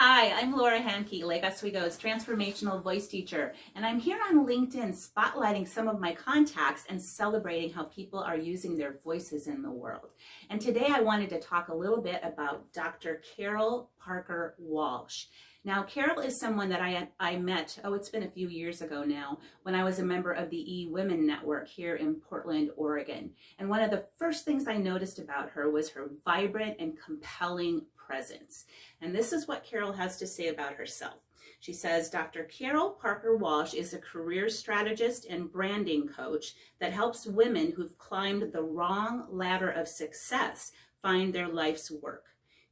Hi, I'm Laura Handke, Lake Oswego's transformational voice teacher, and I'm here on LinkedIn spotlighting some of my contacts and celebrating how people are using their voices in the world. And today I wanted to talk a little bit about Dr. Carol Parker Walsh. Now, Carol is someone that I met, it's been a few years ago now, when I was a member of the E-Women Network here in Portland, Oregon. And one of the first things I noticed about her was her vibrant and compelling presence. And this is what Carol has to say about herself. She says, Dr. Carol Parker Walsh is a career strategist and branding coach that helps women who've climbed the wrong ladder of success find their life's work.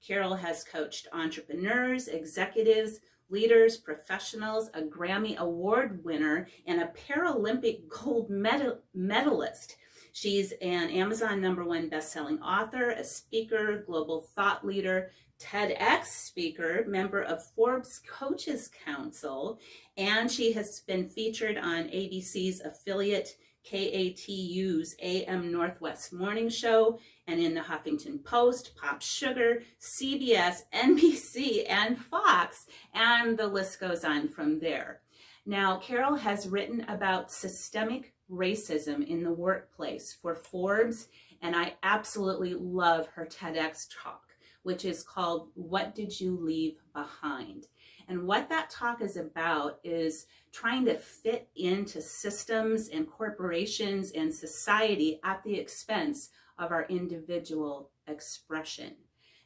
Carol has coached entrepreneurs, executives, leaders, professionals, a Grammy Award winner, and a Paralympic gold medalist. She's an Amazon #1 best-selling author, a speaker, global thought leader, TEDx speaker, member of Forbes Coaches Council, and she has been featured on ABC's affiliate KATU's AM Northwest Morning Show, and in the Huffington Post, Pop Sugar, CBS, NBC, and Fox, and the list goes on from there. Now, Carol has written about systemic racism in the workplace for Forbes, and I absolutely love her TEDx talk, which is called What Did You Leave Behind? And what that talk is about is trying to fit into systems and corporations and society at the expense of our individual expression.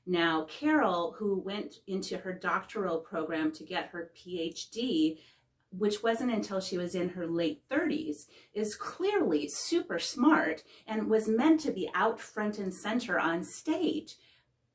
Now, Carol, who went into her doctoral program to get her PhD, which wasn't until she was in her late 30s, is clearly super smart and was meant to be out front and center on stage.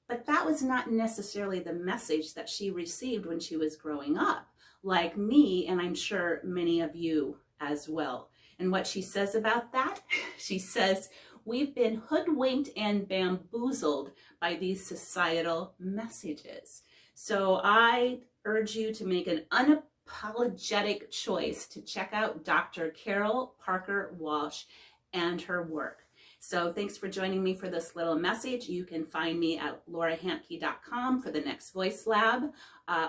But that was not necessarily the message that she received when she was growing up, like me, and I'm sure many of you as well. And what she says about that, she says, we've been hoodwinked and bamboozled by these societal messages. So I urge you to make an unapologetic choice to check out Dr. Carol Parker Walsh and her work. So thanks for joining me for this little message. You can find me at laurahandke.com for the next voice lab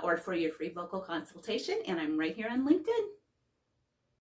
or for your free vocal consultation. And I'm right here on LinkedIn.